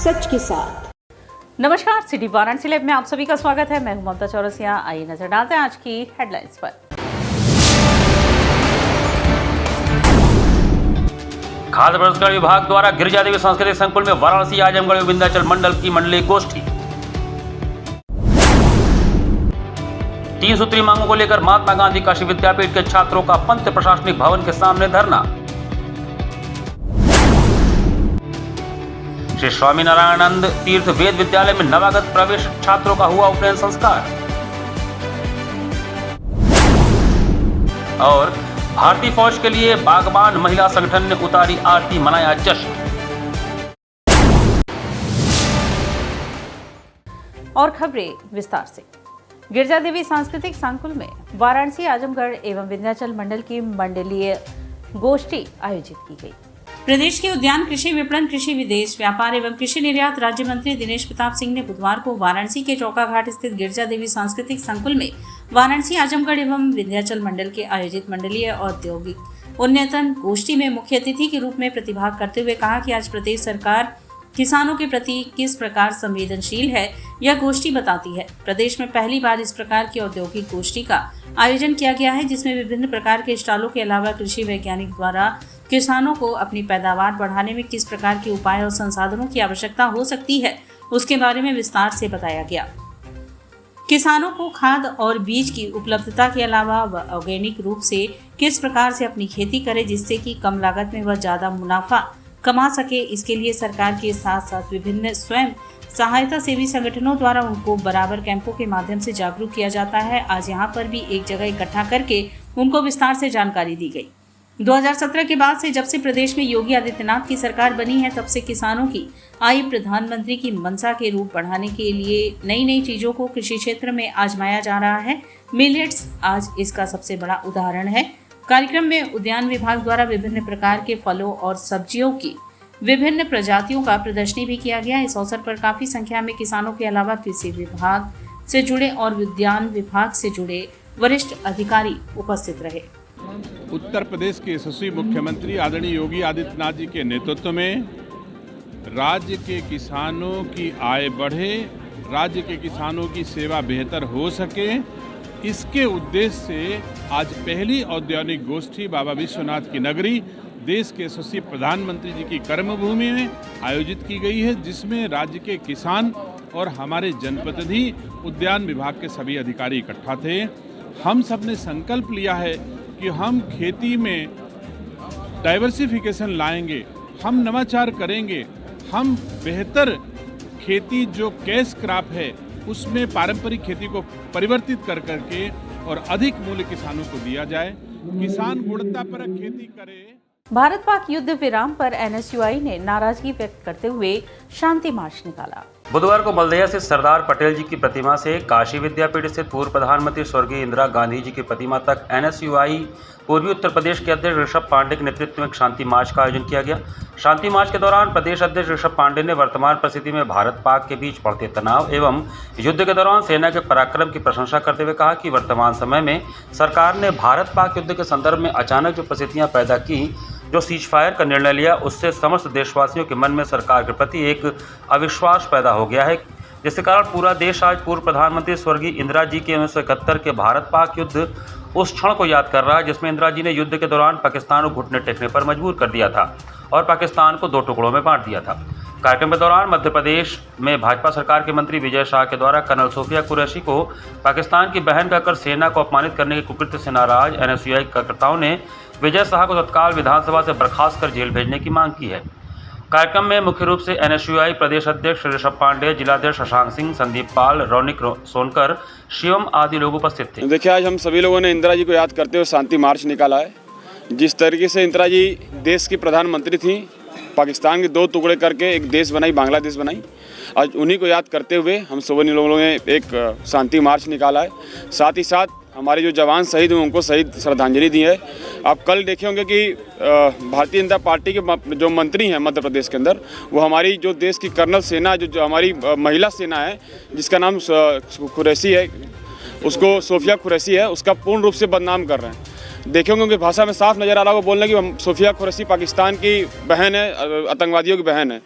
सच के साथ। नमस्कार, सिटी वाराणसी लाइव में आप सभी का स्वागत है। मैं हूं ममता चौरसिया। आइए नजर डालते हैं आज की हेडलाइंस पर। खाद्य प्रसंस्करण विभाग द्वारा गिरिजा देवी सांस्कृतिक संकुल में वाराणसी आजमगढ़ विंध्याचल मंडल की मंडलीय गोष्ठी। 3 सूत्री मांगों को लेकर महात्मा गांधी काशी विद्यापीठ के छात्रों का पंत प्रशासनिक भवन के सामने धरना। श्री स्वामीनारायणानंद तीर्थ वेद विद्यालय में नवागत प्रवेश छात्रों का हुआ उपनयन संस्कार। और भारतीय फौज के लिए बागबान महिला संगठन ने उतारी आरती, मनाया जश्न। और खबरें विस्तार से। गिरिजा देवी सांस्कृतिक संकुल में वाराणसी आजमगढ़ एवं विंध्याचल मंडल की मंडलीय गोष्ठी आयोजित की गई। प्रदेश के उद्यान, कृषि विपणन, कृषि विदेश व्यापार एवं कृषि निर्यात राज्य मंत्री दिनेश प्रताप सिंह ने बुधवार को वाराणसी के चौका घाट स्थित गिरिजा देवी सांस्कृतिक संकुल में वाराणसी आजमगढ़ एवं विंध्याचल मंडल के आयोजित मंडलीय औद्योगिक उन्नयन गोष्ठी में मुख्य अतिथि के रूप में प्रतिभाग करते हुए कहा कि आज प्रदेश सरकार किसानों के प्रति किस प्रकार संवेदनशील है, यह गोष्ठी बताती है। प्रदेश में पहली बार इस प्रकार की औद्योगिक गोष्ठी का आयोजन किया गया है, जिसमें विभिन्न प्रकार के स्टॉलों के अलावा कृषि वैज्ञानिक द्वारा किसानों को अपनी पैदावार बढ़ाने में किस प्रकार के उपाय और संसाधनों की आवश्यकता हो सकती है, उसके बारे में विस्तार से बताया गया। किसानों को खाद और बीज की उपलब्धता के अलावा वह ऑर्गेनिक रूप से किस प्रकार से अपनी खेती करे, जिससे कि कम लागत में वह ज्यादा मुनाफा कमा सके। इसके लिए सरकार के साथ साथ विभिन्न स्वयं सहायता सेवी संगठनों द्वारा उनको बराबर कैंपों के माध्यम से जागरूक किया जाता है। आज यहाँ पर भी एक जगह इकट्ठा करके उनको विस्तार से जानकारी दी गई। 2017 के बाद से जब से प्रदेश में योगी आदित्यनाथ की सरकार बनी है, तब से किसानों की आय प्रधानमंत्री की मंशा के रूप बढ़ाने के लिए नई नई चीजों को कृषि क्षेत्र में आजमाया जा रहा है। मिलेट्स आज इसका सबसे बड़ा उदाहरण है। कार्यक्रम में उद्यान विभाग द्वारा विभिन्न प्रकार के फलों और सब्जियों की विभिन्न प्रजातियों का प्रदर्शनी भी किया गया। इस अवसर पर काफी संख्या में किसानों के अलावा कृषि विभाग से जुड़े और उद्यान विभाग से जुड़े वरिष्ठ अधिकारी उपस्थित रहे। उत्तर प्रदेश के यशस्वी मुख्यमंत्री आदरणीय योगी आदित्यनाथ जी के नेतृत्व में राज्य के किसानों की आय बढ़े, राज्य के किसानों की सेवा बेहतर हो सके, इसके उद्देश्य से आज पहली औद्योगिक गोष्ठी बाबा विश्वनाथ की नगरी, देश के यशस्वी प्रधानमंत्री जी की कर्मभूमि में आयोजित की गई है, जिसमें राज्य के किसान और हमारे जनप्रतिनिधि उद्यान विभाग के सभी अधिकारी इकट्ठा थे। हम सब ने संकल्प लिया है कि हम खेती में डाइवर्सिफिकेशन लाएंगे, हम नवाचार करेंगे, हम बेहतर खेती जो कैश क्रॉप है उसमें पारंपरिक खेती को परिवर्तित कर करके और अधिक मूल्य किसानों को दिया जाए, किसान गुणवत्तापरक खेती करे। भारत पाक युद्ध विराम पर एनएसयूआई ने नाराजगी व्यक्त करते हुए शांति मार्च निकाला। बुधवार को बल्दिया स्थित सरदार पटेल जी की प्रतिमा से काशी विद्यापीठ स्थित पूर्व प्रधानमंत्री स्वर्गीय इंदिरा गांधी जी की प्रतिमा तक एनएसयूआई पूर्वी उत्तर प्रदेश के अध्यक्ष ऋषभ पांडे के नेतृत्व में एक शांति मार्च का आयोजन किया गया। शांति मार्च के दौरान प्रदेश अध्यक्ष ऋषभ पांडे ने वर्तमान परिस्थिति में भारत पाक के बीच बढ़ते तनाव एवं युद्ध के दौरान सेना के पराक्रम की प्रशंसा करते हुए कहा कि वर्तमान समय में सरकार ने भारत पाक युद्ध के संदर्भ में अचानक जो परिस्थितियां पैदा की, जो सीज फायर का निर्णय लिया, उससे समस्त देशवासियों के मन में सरकार के प्रति एक अविश्वास पैदा हो गया है, जिसके कारण पूरा देश आज पूर्व प्रधानमंत्री स्वर्गीय इंदिरा जी के 1971 के भारत पाक युद्ध उस क्षण को याद कर रहा है जिसमें इंदिरा जी ने युद्ध के दौरान पाकिस्तान को घुटने टेकने पर मजबूर कर दिया था और पाकिस्तान को 2 टुकड़ों में बांट दिया था। कार्यक्रम के दौरान मध्य प्रदेश में भाजपा सरकार के मंत्री विजय शाह के द्वारा कर्नल सोफिया कुरैशी को पाकिस्तान की बहन कहकर सेना को अपमानित करने के कुकृत्य से नाराज एनएसयूआई कार्यकर्ताओं ने विजय शाह को तत्काल विधानसभा से बर्खास्त कर जेल भेजने की मांग की है। कार्यक्रम में मुख्य रूप से एनएसयूआई प्रदेश अध्यक्ष ऋषभ पांडे, जिलाध्यक्ष शशांक सिंह, संदीप पाल, रौनिक सोनकर, शिवम आदि लोग उपस्थित थे। देखिए, आज हम सभी लोगों ने इंदिरा जी को याद करते हुए शांति मार्च निकाला है। जिस तरीके से इंदिरा जी देश की प्रधानमंत्री थी, पाकिस्तान के 2 टुकड़े करके एक देश बनाई, बांग्लादेश बनाई, आज उन्हीं को याद करते हुए हम सभी लोगों ने एक शांति मार्च निकाला है। साथ ही साथ हमारे जो जवान शहीद हुए उनको शहीद श्रद्धांजलि दी है। आप कल देखे होंगे कि भारतीय जनता पार्टी के जो मंत्री हैं मध्य प्रदेश के अंदर, वो हमारी जो देश की कर्नल सेना जो हमारी महिला सेना है, जिसका नाम कुरैशी है, उसको सोफिया कुरैशी है, उसका पूर्ण रूप से बदनाम कर रहे हैं। देखे होंगे उनकी भाषा में साफ नज़र आ रहा होगा बोलने की सोफिया कुरैशी पाकिस्तान की बहन है, आतंकवादियों की बहन है।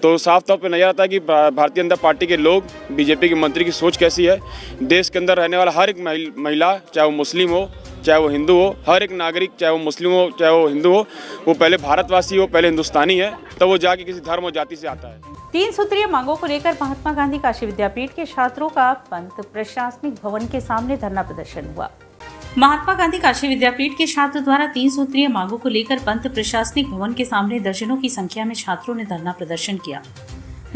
तो साफ तौर पे नजर आता है कि भारतीय जनता पार्टी के लोग, बीजेपी के मंत्री की सोच कैसी है। देश के अंदर रहने वाला हर एक महिला, चाहे वो मुस्लिम हो, चाहे वो हिंदू हो, हर एक नागरिक, चाहे वो मुस्लिम हो, चाहे वो हिंदू हो, वो पहले भारतवासी हो, पहले हिंदुस्तानी है, तब वो जाके किसी धर्म और जाति से आता है। 3 सूत्रीय मांगों को लेकर महात्मा गांधी काशी विद्यापीठ के छात्रों का पंत प्रशासनिक भवन के सामने धरना प्रदर्शन हुआ। महात्मा गांधी काशी विद्यापीठ के छात्र द्वारा 3 सूत्रीय मांगों को लेकर पंत प्रशासनिक भवन के सामने दर्जनों की संख्या में छात्रों ने धरना प्रदर्शन किया।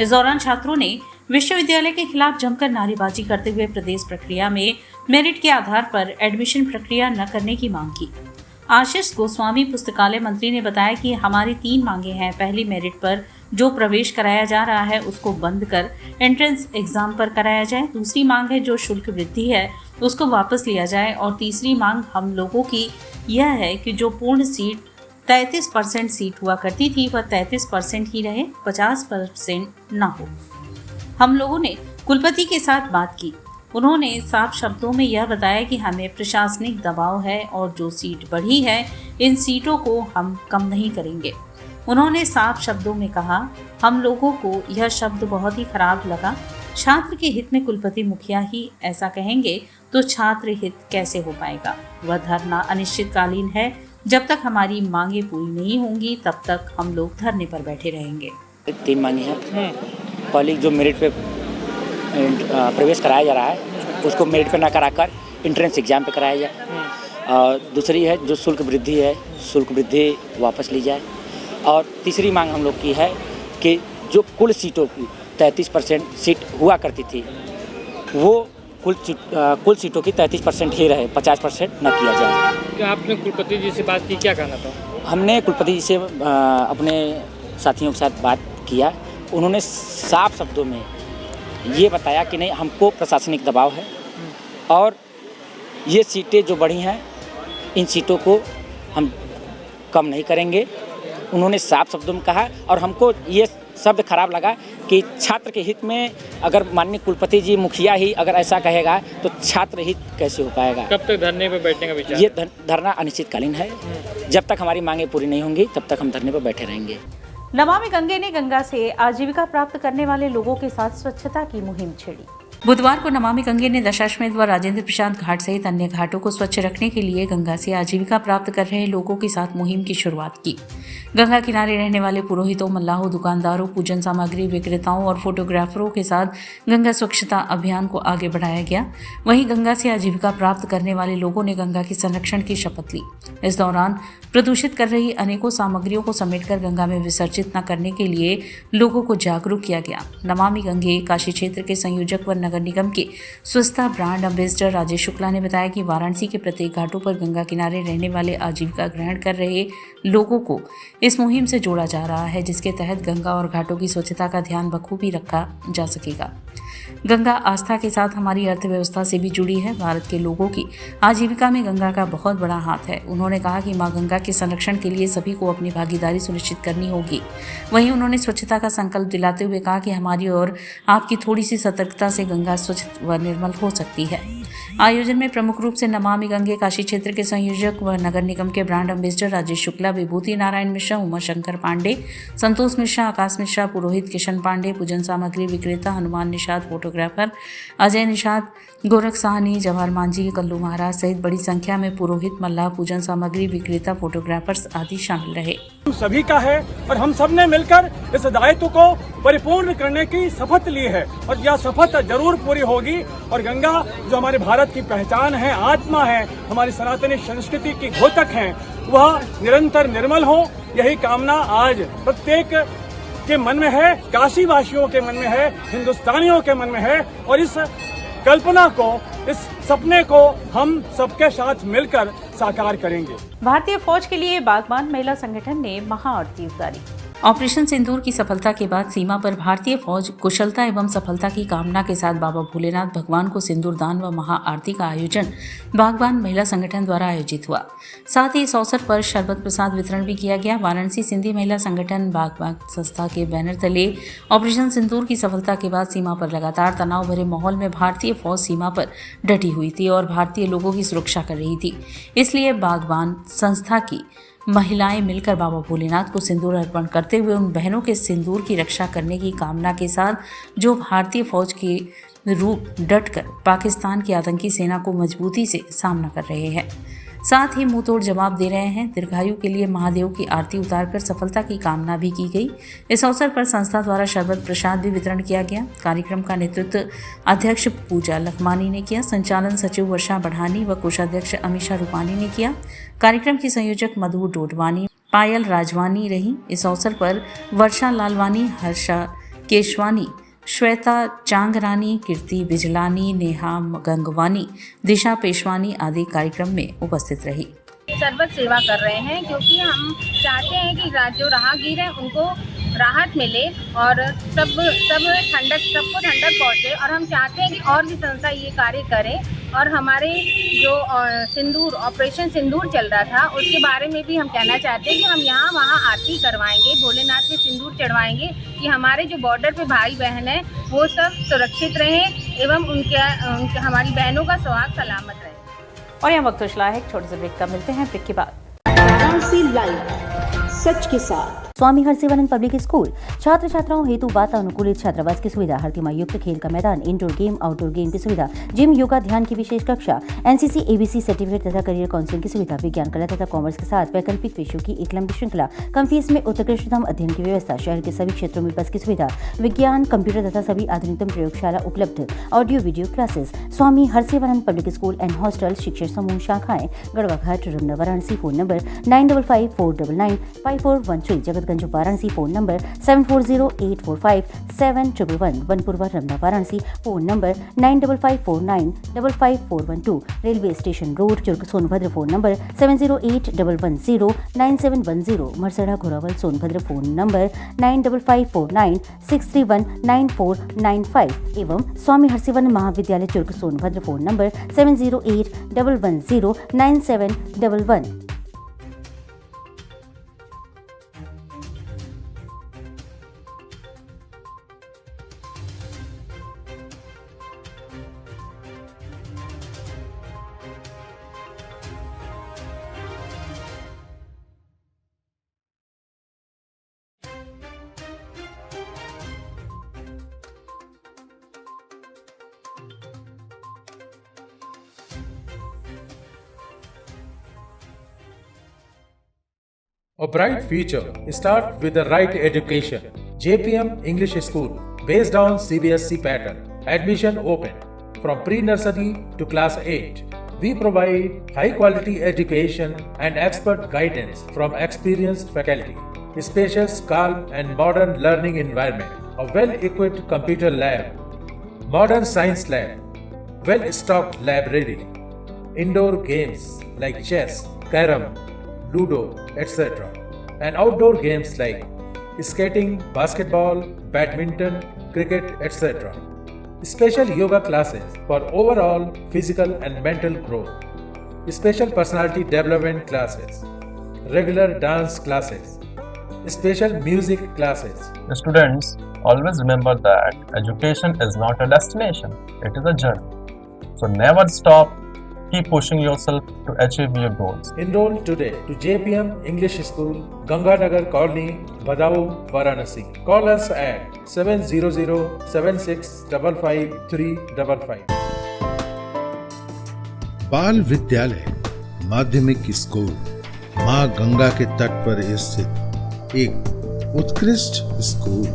इस दौरान छात्रों ने विश्वविद्यालय के खिलाफ जमकर नारेबाजी करते हुए प्रवेश प्रक्रिया में मेरिट के आधार पर एडमिशन प्रक्रिया न करने की मांग की। आशीष गोस्वामी पुस्तकालय मंत्री ने बताया कि हमारी 3 मांगे हैं। पहली, मेरिट पर जो प्रवेश कराया जा रहा है उसको बंद कर एंट्रेंस एग्जाम पर कराया जाए। दूसरी मांग है जो शुल्क वृद्धि है उसको वापस लिया जाए। और तीसरी मांग हम लोगों की यह है कि जो पूर्ण सीट 33% सीट हुआ करती थी वह 33% ही रहे, 50% न हो। हम लोगों ने कुलपति के साथ बात की। उन्होंने साफ शब्दों में यह बताया कि हमें प्रशासनिक दबाव है और जो सीट बढ़ी है इन सीटों को हम कम नहीं करेंगे। उन्होंने साफ शब्दों में कहा। हम लोगों को यह शब्द बहुत ही खराब लगा। छात्र के हित में कुलपति मुखिया ही ऐसा कहेंगे तो छात्र हित कैसे हो पाएगा। वह धरना अनिश्चितकालीन है। जब तक हमारी मांगे पूरी नहीं होंगी तब तक हम लोग धरने पर बैठे रहेंगे। 3 मांगे हैं। पहली, जो मेरिट पे प्रवेश कराया जा रहा है उसको मेरिट पे ना कराकर एंट्रेंस एग्जाम पे कराया जाए। दूसरी है जो शुल्क वृद्धि है, शुल्क वृद्धि वापस ली जाए। और तीसरी मांग हम लोग की है कि जो कुल सीटों की 33% सीट हुआ करती थी वो कुल सीटों की 33% ही रहे, 50% न किया जाए। क्या आपने कुलपति जी से बात की, क्या कहना था? हमने कुलपति जी से अपने साथियों के साथ बात किया। उन्होंने साफ शब्दों में ये बताया कि नहीं, हमको प्रशासनिक दबाव है और ये सीटें जो बढ़ी हैं इन सीटों को हम कम नहीं करेंगे। उन्होंने साफ शब्दों में कहा। और हमको ये शब्द खराब लगा कि छात्र के हित में अगर माननीय कुलपति जी मुखिया ही अगर ऐसा कहेगा तो छात्र हित कैसे हो पाएगा। कब तक धरने पर बैठने का विचार? ये धरना अनिश्चितकालीन है। जब तक हमारी मांगे पूरी नहीं होंगी तब तक हम धरने पर बैठे रहेंगे। नमामि गंगे ने गंगा से आजीविका प्राप्त करने वाले लोगों के साथ स्वच्छता की मुहिम छेड़ी। बुधवार को नमामि गंगे ने दशाश्वमेध व राजेंद्र प्रसाद घाट सहित अन्य घाटों को स्वच्छ रखने के लिए गंगा से आजीविका प्राप्त कर रहे लोगों के साथ मुहिम की शुरुआत की। गंगा किनारे रहने वाले पुरोहितों, मल्लाहों, दुकानदारों, पूजन सामग्री विक्रेताओं और फोटोग्राफरों के साथ गंगा स्वच्छता अभियान को आगे बढ़ाया गया। वहीं गंगा से आजीविका प्राप्त करने वाले लोगों ने गंगा के संरक्षण की शपथ ली। इस दौरान प्रदूषित कर रही अनेकों सामग्रियों को समेटकर गंगा में विसर्जित न करने के लिए लोगों को जागरूक किया गया। नमामि गंगे काशी क्षेत्र के संयोजक व नगर निगम के स्वच्छता ब्रांड एम्बेसडर राजेश शुक्ला ने बताया कि वाराणसी के प्रत्येक घाटों पर गंगा किनारे रहने वाले आजीविका ग्रहण कर रहे लोगों को इस मुहिम से जोड़ा जा रहा है, जिसके तहत गंगा और घाटों की स्वच्छता का ध्यान बखूबी रखा जा सकेगा। गंगा आस्था के साथ हमारी अर्थव्यवस्था से भी जुड़ी है। भारत के लोगों की आजीविका में गंगा का बहुत बड़ा हाथ है। उन्होंने कहा कि मां गंगा के संरक्षण के लिए सभी को अपनी भागीदारी सुनिश्चित करनी होगी। वहीं उन्होंने स्वच्छता का संकल्प दिलाते हुए कहा कि हमारी और आपकी थोड़ी सी सतर्कता से गंगा स्वच्छ व निर्मल हो सकती है। आयोजन में प्रमुख रूप से नमामि गंगे काशी क्षेत्र के संयोजक व नगर निगम के ब्रांड एम्बेसडर राजेश शुक्ला, विभूति नारायण मिश्रा, उमा शंकर पांडे, संतोष मिश्रा, आकाश मिश्रा, पुरोहित किशन पांडे, पूजन सामग्री विक्रेता हनुमान निषाद, फोटोग्राफर अजय निषाद, गोरख साहनी, जवाहर मांझी, कल्लू महाराज सहित बड़ी संख्या में पुरोहित, मल्लाह, पूजन सामग्री विक्रेता, फोटोग्राफर्स आदि शामिल रहे। हम सभी का है और हम सब ने मिलकर इस दायित्व को परिपूर्ण करने की शपथ ली है और यह शपथ जरूर पूरी होगी। और गंगा जो हमारे भारत की पहचान है, आत्मा है, हमारी सनातनी संस्कृति की घोतक है, वह निरंतर निर्मल हो, यही कामना आज प्रत्येक के मन में है, काशी वासियों के मन में है, हिंदुस्तानियों के मन में है। और इस कल्पना को, इस सपने को हम सबके साथ मिलकर साकार करेंगे। भारतीय फौज के लिए बागबान महिला संगठन ने महाआरती उतारी। ऑपरेशन सिंदूर की सफलता के बाद सीमा पर भारतीय फौज कुशलता एवं सफलता की कामना के साथ बाबा भोलेनाथ भगवान को सिंदूर दान व महाआरती का आयोजन बागबान महिला संगठन द्वारा आयोजित हुआ। साथ ही इस अवसर पर शरबत प्रसाद वितरण भी किया गया। वाराणसी सिंधी महिला संगठन बागबान संस्था के बैनर तले ऑपरेशन सिंदूर की सफलता के बाद सीमा पर लगातार तनाव भरे माहौल में भारतीय फौज सीमा पर डटी हुई थी और भारतीय लोगों की सुरक्षा कर रही थी। इसलिए बागबान संस्था की महिलाएं मिलकर बाबा भोलेनाथ को सिंदूर अर्पण करते हुए उन बहनों के सिंदूर की रक्षा करने की कामना के साथ जो भारतीय फौज के रूप डटकर पाकिस्तान की आतंकी सेना को मजबूती से सामना कर रहे हैं, साथ ही मुंहतोड़ जवाब दे रहे हैं। दीर्घायु के लिए महादेव की आरती उतारकर सफलता की कामना भी की गई। इस अवसर पर संस्था द्वारा शरबत प्रसाद भी वितरण किया गया। कार्यक्रम का नेतृत्व अध्यक्ष पूजा लखमानी ने किया, संचालन सचिव वर्षा बढ़ानी व कोषाध्यक्ष अमीशा रूपानी ने किया। कार्यक्रम की संयोजक मधु डोडवानी, पायल राजवानी रही। इस अवसर पर वर्षा लालवानी, हर्षा केशवानी, श्वेता चांगरानी, कीर्ति बिजलानी, नेहा गंगवानी, दिशा पेशवानी आदि कार्यक्रम में उपस्थित रही। शरबत सेवा कर रहे हैं क्योंकि हम चाहते हैं कि जो राहगीर हैं उनको राहत मिले और सबको ठंडक पहुँचे, और हम चाहते हैं कि और भी संस्था ये कार्य करें। और हमारे जो सिंदूर ऑपरेशन सिंदूर चल रहा था उसके बारे में भी हम कहना चाहते हैं कि हम यहाँ वहाँ आरती करवाएंगे, भोलेनाथ के सिंदूर चढ़वाएंगे कि हमारे जो बॉर्डर पे भाई बहन हैं वो सब सुरक्षित रहें एवं उनके हमारी बहनों का सुहाग सलामत रहे। और यहाँ वक्त चला है एक छोटे से ब्रेक का, मिलते हैं ब्रेक के बाद। वाराणसी लाइव, सच के साथ। स्वामी हरसिवानंद पब्लिक स्कूल छात्र छात्राओं हेतु वातानुकूलित छात्रावास की सुविधा, हर युक्त खेल का मैदान, इंडोर गेम आउटडोर गेम की सुविधा, जिम, योगा, ध्यान की विशेष कक्षा, एनसीसी एबीसी सर्टिफिकेट तथा करियर काउंसलिंग की सुविधा, विज्ञान कला तथा कॉमर्स के साथ वैकल्पिक विषयों की एक लंबी श्रृंखला, कम फीस में उत्कृष्टतम अध्ययन की व्यवस्था, शहर के सभी क्षेत्रों में बस की सुविधा, विज्ञान, कंप्यूटर तथा सभी आधुनिकतम प्रयोगशाला उपलब्ध, audio video classes. Swami Harsivanand public school and hostel, शिक्षण समूह शाखाएं Garhwa Ghat, Ramna, Varanasi. Phone number 9554995413, Jagatganj Varanasi. Phone number 7408457111, Banpurwa, Ramna, Varanasi. Phone number 9554955412, railway station road, Churk, Sonbhadra. Phone number 7081109710, Marsara, Ghorawal, Sonbhadra. Phone number 954963199495 एवं स्वामी हरसिवानंद महाविद्यालय, Churk, Sonbhadra. Phone number 7081109711। A bright future starts with the right education. JPM English School, based on CBSE pattern. Admission open from pre-nursery to class 8. We provide high-quality education and expert guidance from experienced faculty. Spacious, calm, and modern learning environment. A well-equipped computer lab, modern science lab, well-stocked library, indoor games like chess, carom, Ludo, etc. and outdoor games like skating, basketball, badminton, cricket, etc. Special yoga classes for overall physical and mental growth. Special personality development classes. Regular dance classes. Special music classes. The students always remember that education is not a destination, it is a journey. So never stop. Keep pushing yourself to achieve your goals. Enroll today to JPM English School, Ganganagar Colony, Badaun, Varanasi. Call us at 700-7655-355. बाल विद्यालय माध्यमिक school मां गंगा के तट पर स्थित एक उत्कृष्ट स्कूल,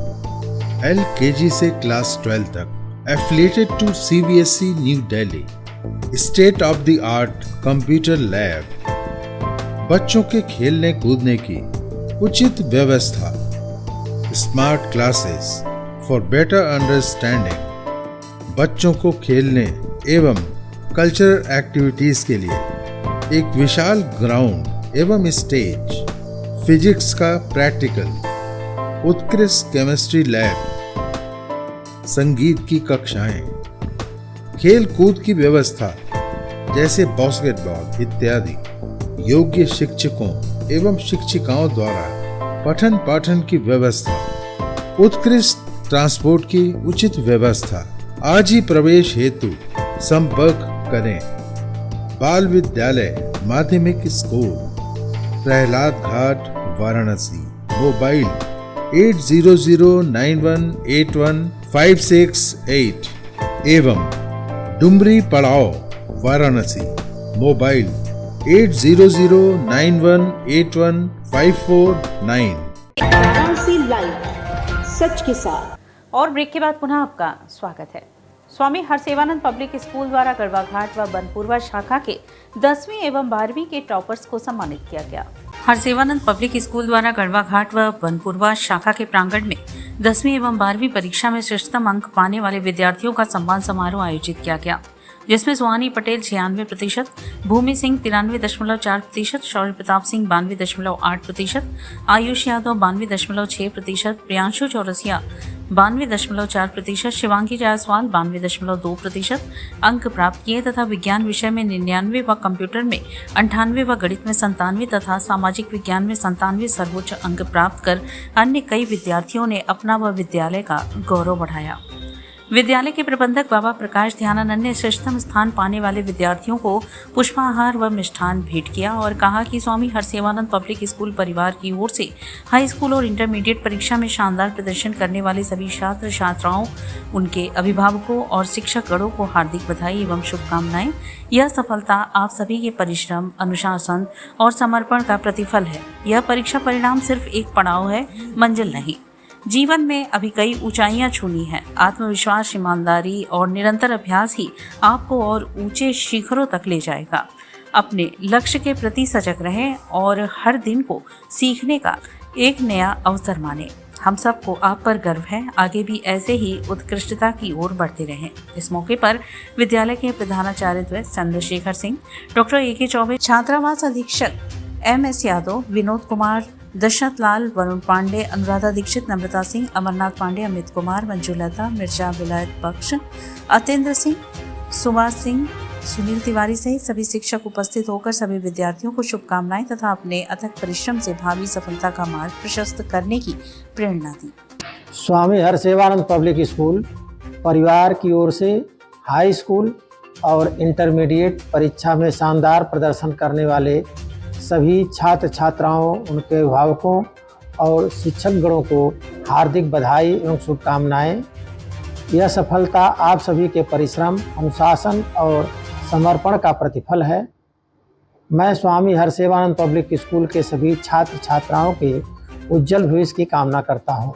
LKG से क्लास 12 तक, affiliated to CBSE new Delhi. State of the art computer lab, बच्चों के खेलने कूदने की उचित व्यवस्था, smart classes for better understanding, बच्चों को खेलने एवं कल्चरल एक्टिविटीज के लिए एक विशाल ग्राउंड एवं स्टेज, फिजिक्स का प्रैक्टिकल, उत्कृष्ट केमिस्ट्री लैब, संगीत की कक्षाएं, खेल कूद की व्यवस्था जैसे बास्केटबॉल इत्यादि, योग्य शिक्षकों एवं शिक्षिकाओं द्वारा पठन पाठन की व्यवस्था, उत्कृष्ट ट्रांसपोर्ट की उचित व्यवस्था। आज ही प्रवेश हेतु संपर्क करें। बाल विद्यालय माध्यमिक स्कूल, प्रहलाद घाट वाराणसी। मोबाइल 8009181568 एवं डुमरी पड़ाव वाराणसी। मोबाइल 8009181549। वाराणसी लाइव, सच के साथ। और ब्रेक के बाद पुनः आपका स्वागत है। स्वामी हरसेवानंद पब्लिक स्कूल द्वारा गढ़वा घाट व बनपुरवा शाखा के 10वीं एवं 12वीं के टॉपर्स को सम्मानित किया गया। हरसेवानंद पब्लिक स्कूल द्वारा गढ़वा घाट व बनपुरवा शाखा के प्रांगण में 10वीं एवं 12वीं परीक्षा में श्रेष्ठतम अंक पाने वाले विद्यार्थियों का सम्मान समारोह आयोजित किया गया, जिसमें सुहानी पटेल 96%, भूमि सिंह 93.4%, शौर्य प्रताप सिंह 92.8%, आयुष यादव 92.6%, प्रियांशु चौरसिया 92.4%, शिवांगी जायसवाल 92.2% अंक प्राप्त किए तथा विज्ञान विषय में 99 व कंप्यूटर में 98 व गणित में 97 तथा सामाजिक विज्ञान में 97 सर्वोच्च अंक प्राप्त कर अन्य कई विद्यार्थियों ने अपना व विद्यालय का गौरव बढ़ाया। विद्यालय के प्रबंधक बाबा प्रकाश ध्यानानंद ने श्रेष्ठतम स्थान पाने वाले विद्यार्थियों को पुष्पाहार व मिष्ठान भेंट किया और कहा कि स्वामी हरसेवानंद पब्लिक स्कूल परिवार की ओर से हाई स्कूल और इंटरमीडिएट परीक्षा में शानदार प्रदर्शन करने वाले सभी छात्र छात्राओं, उनके अभिभावकों और शिक्षकगणों को हार्दिक बधाई एवं शुभकामनाएं। यह सफलता आप सभी के परिश्रम, अनुशासन और समर्पण का प्रतिफल है। यह परीक्षा परिणाम सिर्फ एक पड़ाव है, मंजिल नहीं। जीवन में अभी कई ऊंचाइयां छूनी हैं। आत्मविश्वास, ईमानदारी और निरंतर अभ्यास ही आपको और ऊंचे शिखरों तक ले जाएगा। अपने लक्ष्य के प्रति सजग रहें और हर दिन को सीखने का एक नया अवसर मानें। हम सबको आप पर गर्व है। आगे भी ऐसे ही उत्कृष्टता की ओर बढ़ते रहें। इस मौके पर विद्यालय के प्रधानाचार्य चंद्रशेखर सिंह, डॉक्टर A.K. चौबे, छात्रावास अधीक्षक M.S. यादव, विनोद कुमार, दशरथ लाल, वरुण पांडे, अनुराधा दीक्षित, नम्रता सिंह, अमरनाथ पांडे, अमित कुमार, मंजुलता, मिर्जा, विलायत बख्श, अतेंद्र सिंह, सुभाष सिंह, सुनील तिवारी सहित सभी शिक्षक उपस्थित होकर सभी विद्यार्थियों को शुभकामनाएं तथा अपने अथक परिश्रम से भावी सफलता का मार्ग प्रशस्त करने की प्रेरणा दी। स्वामी हरसेवानंद पब्लिक स्कूल परिवार की ओर से हाई स्कूल और इंटरमीडिएट परीक्षा में शानदार प्रदर्शन करने वाले सभी छात्र छात्राओं, उनके अभिभावकों और शिक्षकगणों को हार्दिक बधाई एवं शुभकामनाएं। यह सफलता आप सभी के परिश्रम, अनुशासन और समर्पण का प्रतिफल है। मैं स्वामी हरसेवानंद पब्लिक स्कूल के सभी छात्र छात्राओं के उज्जवल भविष्य की कामना करता हूँ।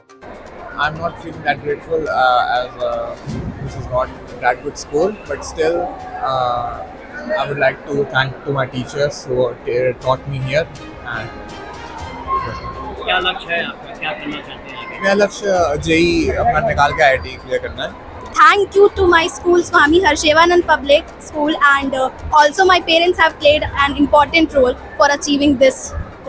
I'm not feeling that grateful as this is not that good school, but still I would like to thank to my teachers who taught me here. And क्या लक्ष्य है आपका, क्या करना चाहते हैं? मेरा लक्ष्य JEE अपना निकाल के IIT क्लियर करना है। Thank you to my school, Swami Harshevanand Public School, and also my parents have played an important role for achieving this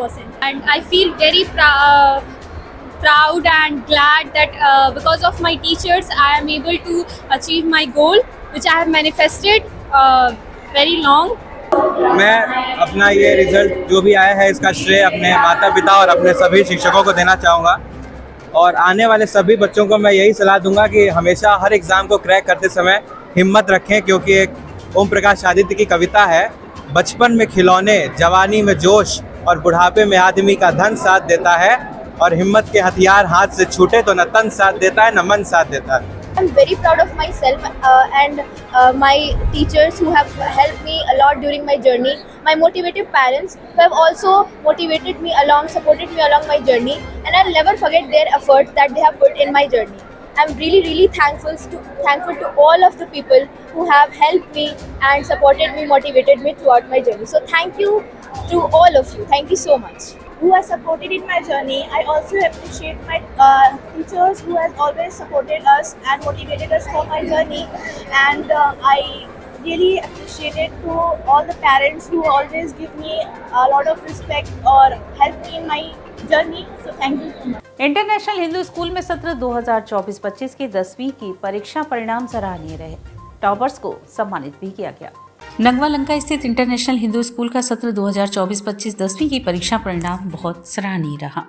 percent. And I feel very proud and glad that because of my teachers I am able to achieve my goal which I have manifested very long. मैं अपना ये result जो भी आया है इसका श्रेय अपने माता पिता और अपने सभी शिक्षकों को देना चाहूँगा और आने वाले सभी बच्चों को मैं यही सलाह दूंगा कि हमेशा हर एग्ज़ाम को क्रैक करते समय हिम्मत रखें, क्योंकि एक ओम प्रकाश आदित्य की कविता है, बचपन में खिलौने, जवानी में जोश और बुढ़ापे में आदमी का धन साथ देता है और हिम्मत के हथियार हाथ से छूटे तो न तन साथ देता है न मन साथ देता है। I'm very proud of myself and my teachers who have helped me a lot during my journey. My motivative parents who have also motivated me along, supported me along my journey, and I'll never forget their efforts that they have put in my journey. I'm really thankful to all of the people who have helped me and supported me, motivated me throughout my journey. So thank you to all of you. Thank you so much. Who has supported in my journey. I also appreciate my teachers who has always supported us and motivated us for my journey, and I really appreciate it to all the parents who always give me a lot of respect or help me in my journey. So thank you so much. International Hindu school में सत्र 2024-25 की 10वीं की परीक्षा परिणाम सराहनीय रहे। Toppers को सम्मानित भी किया गया। नगवा लंका स्थित इंटरनेशनल हिंदू स्कूल का सत्र 2024-25 10वीं की परीक्षा परिणाम बहुत सराहनीय रहा।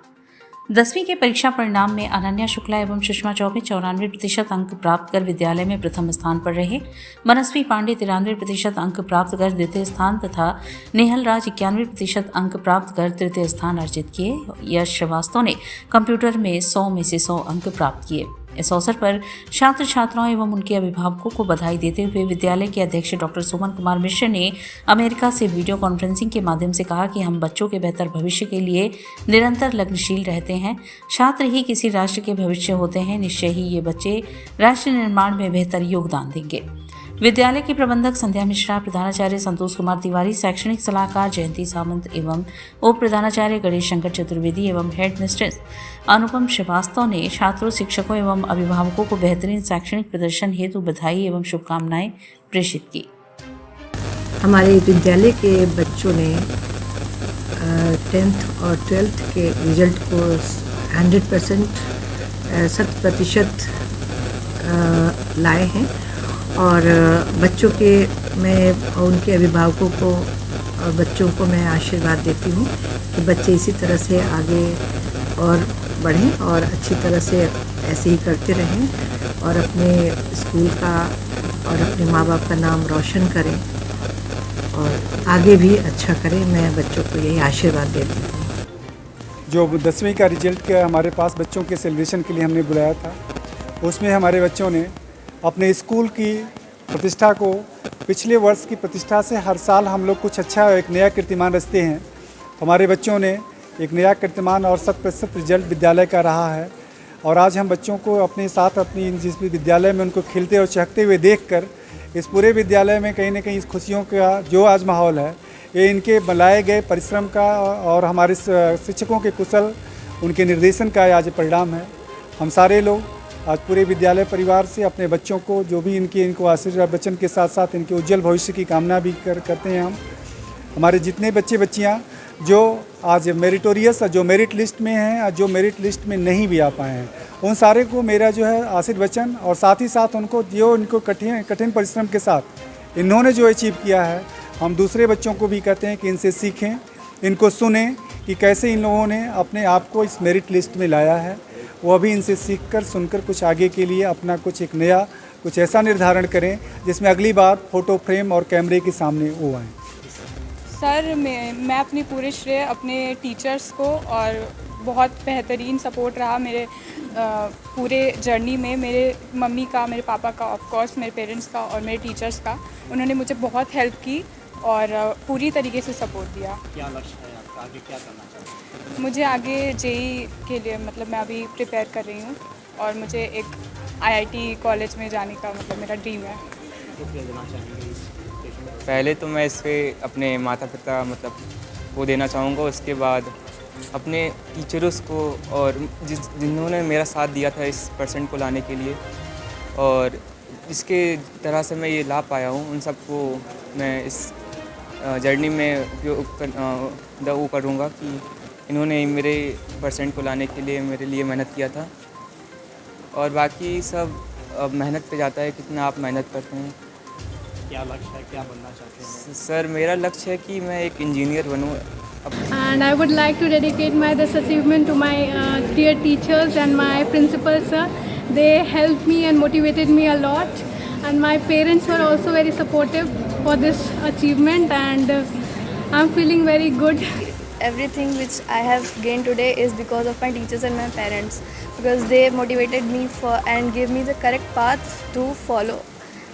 10वीं के परीक्षा परिणाम में अनन्या शुक्ला एवं सुषमा चौबे 94% अंक प्राप्त कर विद्यालय में प्रथम स्थान पर रहे। मनस्वी पांडे 93% अंक प्राप्त कर द्वितीय स्थान तथा नेहल राज 91% अंक प्राप्त कर तृतीय स्थान अर्जित किए। यश श्रीवास्तव ने कंप्यूटर में 100 में से 100 अंक प्राप्त किए। इस अवसर पर छात्र छात्राओं एवं उनके अभिभावकों को बधाई देते हुए विद्यालय के अध्यक्ष डॉक्टर सुमन कुमार मिश्र ने अमेरिका से वीडियो कॉन्फ्रेंसिंग के माध्यम से कहा कि हम बच्चों के बेहतर भविष्य के लिए निरंतर लगनशील रहते हैं। छात्र ही किसी राष्ट्र के भविष्य होते हैं। निश्चय ही ये बच्चे राष्ट्र निर्माण में बेहतर योगदान देंगे। विद्यालय के प्रबंधक संध्या मिश्रा, प्रधानाचार्य संतोष कुमार तिवारी, शैक्षणिक सलाहकार जयंती सामंत एवं उप प्रधानाचार्य गणेश शंकर चतुर्वेदी एवं हेड मिस्ट्रेस अनुपम श्रीवास्तव ने छात्रों, शिक्षकों एवं अभिभावकों को बेहतरीन शैक्षणिक प्रदर्शन हेतु बधाई एवं शुभकामनाएं प्रेषित की। हमारे विद्यालय के बच्चों ने 10th और 12th के रिजल्ट को 100% लाए हैं और बच्चों के मैं उनके अभिभावकों को और बच्चों को मैं आशीर्वाद देती हूँ कि बच्चे इसी तरह से आगे और बढ़ें और अच्छी तरह से ऐसे ही करते रहें और अपने स्कूल का और अपने माँ बाप का नाम रोशन करें और आगे भी अच्छा करें। मैं बच्चों को यही आशीर्वाद देती हूँ। जो 10वीं का रिजल्ट का हमारे पास बच्चों के सेलिब्रेशन के लिए हमने बुलाया था, उसमें हमारे बच्चों ने अपने स्कूल की प्रतिष्ठा को, पिछले वर्ष की प्रतिष्ठा से हर साल हम लोग कुछ अच्छा एक नया कीर्तिमान रचते हैं। हमारे बच्चों ने एक नया कीर्तिमान और 100% रिजल्ट विद्यालय का रहा है और आज हम बच्चों को अपने साथ अपनी जिस विद्यालय में उनको खिलते और चहकते हुए देखकर इस पूरे विद्यालय में कहीं ना कहीं इस खुशियों का जो आज माहौल है, ये इनके बनाए गए परिश्रम का और हमारे शिक्षकों के कुशल उनके निर्देशन का आज परिणाम है। हम सारे लोग आज पूरे विद्यालय परिवार से अपने बच्चों को जो भी इनको आशीर्वाद वचन के साथ साथ इनके उज्जवल भविष्य की कामना भी करते हैं। हम हमारे जितने बच्चे बच्चियां जो आज मेरिटोरियस जो मेरिट लिस्ट में हैं और जो मेरिट लिस्ट में नहीं भी आ पाए हैं, उन सारे को मेरा जो है आशीर्वचन और साथ ही साथ उनको जो इनको कठिन परिश्रम के साथ इन्होंने जो अचीव किया है, हम दूसरे बच्चों को भी कहते हैं कि इनसे सीखें, इनको सुने कि कैसे इन लोगों ने अपने आप को इस मेरिट लिस्ट में लाया है। वो भी इनसे सीखकर सुनकर कुछ आगे के लिए अपना कुछ एक नया कुछ ऐसा निर्धारण करें जिसमें अगली बार फ़ोटो फ्रेम और कैमरे के सामने वो आएँ। सर मैं अपनी पूरे श्रेय अपने टीचर्स को और बहुत बेहतरीन सपोर्ट रहा मेरे पूरे जर्नी में। मेरे मम्मी का, मेरे पापा का, ऑफ कोर्स मेरे पेरेंट्स का और मेरे टीचर्स का। उन्होंने मुझे बहुत हेल्प की और पूरी तरीके से सपोर्ट दिया। क्या लक्ष्य है आपका, आगे क्या करना चाहते हैं? मुझे आगे जेई के लिए मैं अभी प्रिपेयर कर रही हूँ और मुझे एक IIT कॉलेज में जाने का मेरा ड्रीम है। तो क्या देना चाहेंगे? पहले तो मैं इस पर अपने माता पिता वो देना चाहूँगा, उसके बाद अपने टीचर्स को और जिन्होंने मेरा साथ दिया था इस % को लाने के लिए और जिसके तरह से मैं ये ला पाया हूँ, उन सबको मैं इस जर्नी में उपयोग करूँगा कि इन्होंने मेरे % को लाने के लिए मेरे लिए मेहनत किया था। और बाकी सब मेहनत पे जाता है, कितना आप मेहनत करते हैं। क्या लक्ष्य है, क्या बनना चाहते हैं? सर मेरा लक्ष्य है कि मैं एक इंजीनियर बनूँ। And I would like to dedicate this achievement to my dear teachers and my principal sir. They helped me and motivated me a lot, and my parents were also very supportive for this achievement, and I'm feeling very good. Everything which I have gained today is because of my teachers and my parents, because they motivated me and gave me the correct path to follow.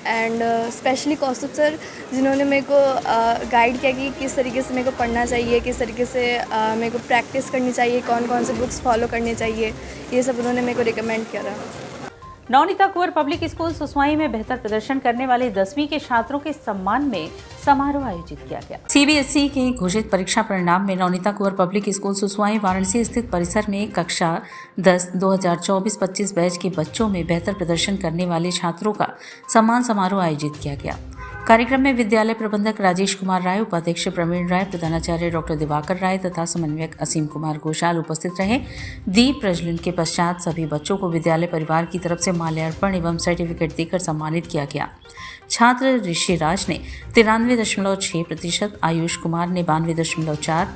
And specially Kaustubh sir जिन्होंने मेरे को guide किया कि किस तरीके से मेरे को पढ़ना चाहिए, किस तरीके से मेरे को प्रैक्टिस करनी चाहिए, कौन कौन से बुक्स फॉलो करनी चाहिए, ये सब उन्होंने मेरे को रिकमेंड किया था। नवनीता कुंवर पब्लिक स्कूल सुसवाई में बेहतर प्रदर्शन करने वाले 10वीं के छात्रों के सम्मान में समारोह आयोजित किया गया। CBSE के घोषित परीक्षा परिणाम में नवनीता कुंवर पब्लिक स्कूल सुसवाई वाराणसी स्थित परिसर में कक्षा 10 2024-25 बैच के बच्चों में बेहतर प्रदर्शन करने वाले छात्रों का सम्मान समारोह आयोजित किया गया। कार्यक्रम में विद्यालय प्रबंधक राजेश कुमार राय, उपाध्यक्ष प्रवीण राय, प्रधानाचार्य डॉक्टर दिवाकर राय तथा समन्वयक असीम कुमार घोषाल उपस्थित रहे। दीप प्रज्वलन के पश्चात सभी बच्चों को विद्यालय परिवार की तरफ से माल्यार्पण एवं सर्टिफिकेट देकर सम्मानित किया गया। छात्र ऋषिराज ने 93.6%, आयुष कुमार ने 92.4%,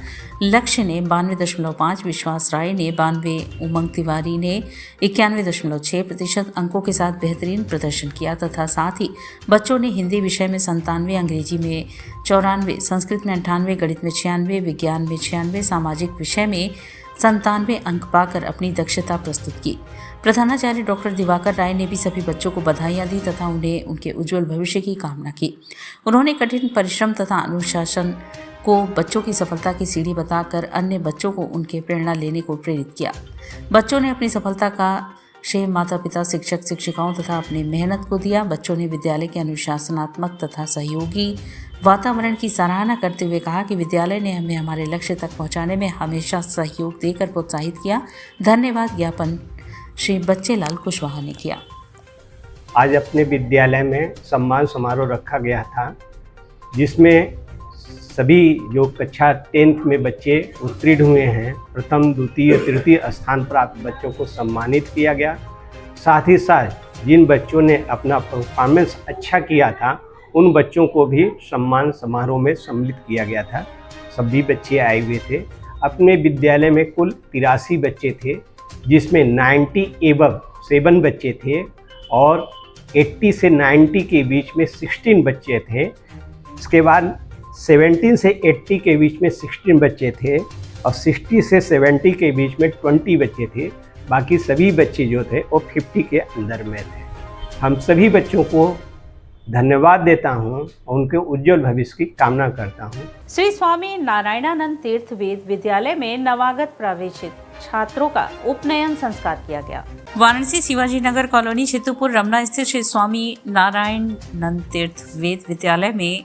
लक्ष्य ने 92.5%, विश्वास राय ने 92%, उमंग तिवारी ने 91.6% अंकों के साथ बेहतरीन प्रदर्शन किया तथा साथ ही बच्चों ने हिंदी विषय में 97, अंग्रेजी में 94, संस्कृत में 98, गणित में 96, विज्ञान में 96, सामाजिक विषय में 97 अंक पाकर अपनी दक्षता प्रस्तुत की। प्रधानाचार्य डॉक्टर दिवाकर राय ने भी सभी बच्चों को बधाइयां दी तथा उन्हें उनके उज्जवल भविष्य की कामना की। उन्होंने कठिन परिश्रम तथा अनुशासन को बच्चों की सफलता की सीढ़ी बताकर अन्य बच्चों को उनके प्रेरणा लेने को प्रेरित किया। बच्चों ने अपनी सफलता का श्रेय माता पिता, शिक्षक शिक्षिकाओं तथा अपनी मेहनत को दिया। बच्चों ने विद्यालय के अनुशासनात्मक तथा सहयोगी वातावरण की सराहना करते हुए कहा कि विद्यालय ने हमें हमारे लक्ष्य तक पहुंचाने में हमेशा सहयोग देकर प्रोत्साहित किया। धन्यवाद ज्ञापन श्री बच्चेलाल कुशवाहा ने किया। आज अपने विद्यालय में सम्मान समारोह रखा गया था, जिसमें सभी जो कक्षा 10th में बच्चे उत्तीर्ण हुए हैं, प्रथम द्वितीय तृतीय स्थान प्राप्त बच्चों को सम्मानित किया गया। साथ ही साथ जिन बच्चों ने अपना परफॉर्मेंस अच्छा किया था उन बच्चों को भी सम्मान समारोह में सम्मिलित किया गया था। सभी बच्चे आए हुए थे। अपने विद्यालय में कुल 83 बच्चे थे, जिसमें 90 एबव 7 बच्चे थे और 80 से 90 के बीच में 16 बच्चे थे। इसके बाद 17 से 80 के बीच में 16 बच्चे थे और 60 से 70 के बीच में 20 बच्चे थे। बाकी सभी बच्चे जो थे वो 50 के अंदर में थे। हम सभी बच्चों को धन्यवाद देता हूँ और उनके उज्जवल भविष्य की कामना करता हूँ। श्री स्वामी नारायणानंद तीर्थ वेद विद्यालय में नवागत प्रवेशित छात्रों का उपनयन संस्कार किया गया। वाराणसी शिवाजी नगर कॉलोनी चित्तूपुर रमना स्थित श्री स्वामी नारायणानंद तीर्थ वेद विद्यालय में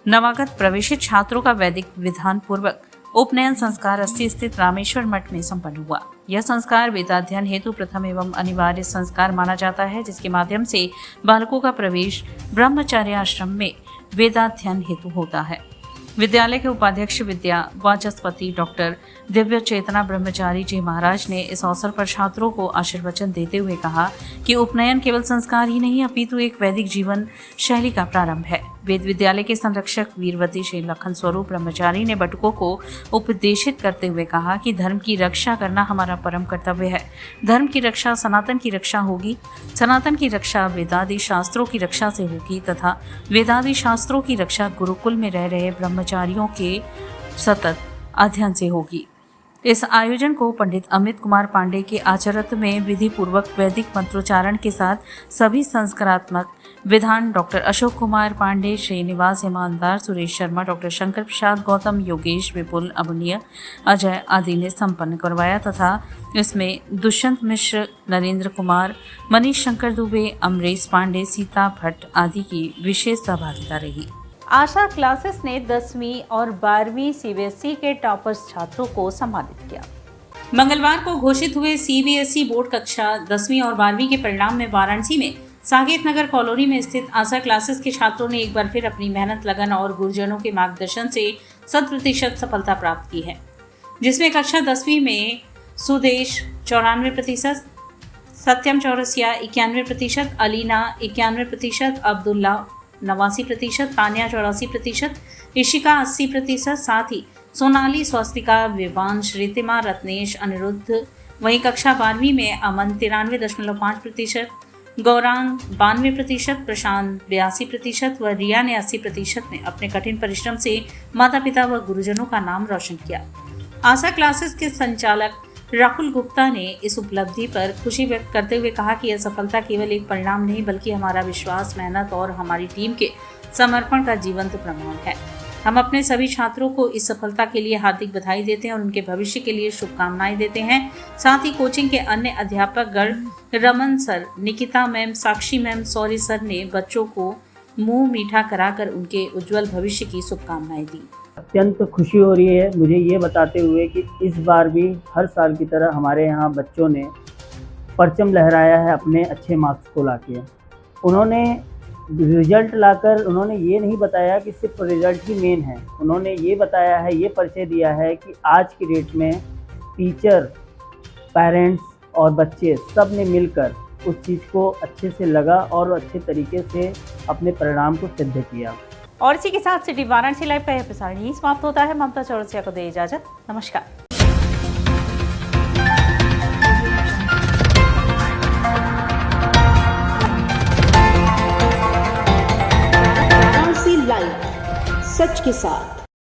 नवागत प्रवेशित छात्रों का वैदिक विधान पूर्वक उपनयन संस्कार अस्थि स्थित रामेश्वर मठ में संपन्न हुआ। यह संस्कार वेदाध्ययन हेतु प्रथम एवं अनिवार्य संस्कार माना जाता है, जिसके माध्यम से बालकों का प्रवेश ब्रह्मचर्य आश्रम में वेदाध्ययन हेतु होता है। विद्यालय के उपाध्यक्ष विद्या वाचस्पति डॉक्टर दिव्य चेतना ब्रह्मचारी जी महाराज ने इस अवसर पर छात्रों को आशीर्वचन देते हुए कहा कि उपनयन केवल संस्कार ही नहीं अपितु एक वैदिक जीवन शैली का प्रारंभ है। वेद विद्यालय के संरक्षक वीरवती श्री लखन स्वरूप ब्रह्मचारी ने बटुकों को उपदेशित करते हुए कहा कि धर्म की रक्षा करना हमारा परम कर्तव्य है। धर्म की रक्षा सनातन की रक्षा होगी, सनातन की रक्षा वेदादि शास्त्रों की रक्षा से होगी तथा वेदादि शास्त्रों की रक्षा गुरुकुल में रह रहे ब्रह्मचारियों के सतत अध्ययन से होगी। इस आयोजन को पंडित अमित कुमार पांडे के आचरत्व में विधि पूर्वक वैदिक मंत्रोच्चारण के साथ सभी संस्कारात्मक विधान डॉक्टर अशोक कुमार पांडे, श्रीनिवास ईमानदार, सुरेश शर्मा, डॉक्टर शंकर प्रसाद गौतम, योगेश विपुल, अबुनिया, अजय आदि ने संपन्न करवाया तथा इसमें दुष्यंत मिश्र, नरेंद्र कुमार, मनीष शंकर दुबे, अमरीश पांडे, सीता भट्ट आदि की विशेष सहभागिता रही। आशा क्लासेस ने 10वीं और 12वीं सीबीएसई के टॉपर्स छात्रों को सम्मानित किया। मंगलवार को घोषित हुए सीबीएसई बोर्ड कक्षा 10वीं और 12वीं के परिणाम में वाराणसी में साकेत नगर कॉलोनी में स्थित आशा क्लासेस के छात्रों ने एक बार फिर अपनी मेहनत, लगन और गुरुजनों के मार्गदर्शन से 100% सफलता प्राप्त की है, जिसमें कक्षा 10वीं में सुदेश 94%, सत्यम चौरसिया 91%, अलीना 91%, अब्दुल्ला 89%, तानिया 84%, इशिका 80%, साथ ही सोनाली, स्वस्तिका, विवांश, रितिमा, रत्नेश, अनिरुद्ध। वहीं कक्षा 12वीं में अमन 93.5%, गौरांग 92%, प्रशांत 82% व रिया ने 80% में अपने कठिन परिश्रम से माता पिता व गुरुजनों का नाम रोशन किया। आशा क्लासेस के संचालक राहुल गुप्ता ने इस उपलब्धि पर खुशी व्यक्त करते हुए कहा कि यह सफलता केवल एक परिणाम नहीं बल्कि हमारा विश्वास, मेहनत और हमारी टीम के समर्पण का जीवंत प्रमाण है। हम अपने सभी छात्रों को इस सफलता के लिए हार्दिक बधाई देते हैं और उनके भविष्य के लिए शुभकामनाएं देते हैं। साथ ही कोचिंग के अन्य अध्यापक गण, रमन सर, निकिता मैम, साक्षी मैम, सौरी सर ने बच्चों को मुंह मीठा कराकर उनके उज्जवल भविष्य की शुभकामनाएं दी। अत्यंत खुशी हो रही है मुझे ये बताते हुए कि इस बार भी हर साल की तरह हमारे यहाँ बच्चों ने परचम लहराया है अपने अच्छे मार्क्स को लाके। उन्होंने रिजल्ट लाकर उन्होंने ये नहीं बताया कि सिर्फ रिजल्ट ही मेन है, उन्होंने ये बताया है, ये परिचय दिया है कि आज की डेट में टीचर, पेरेंट्स और बच्चे सब ने मिलकर उस चीज़ को अच्छे से लगा और अच्छे तरीके से अपने परिणाम को सिद्ध किया। और इसी के साथ सिटी वाराणसी लाइव का यह प्रसारण यही समाप्त होता है। ममता चौरसिया को दे इजाजत। नमस्कार। वाराणसी लाइव, सच के साथ।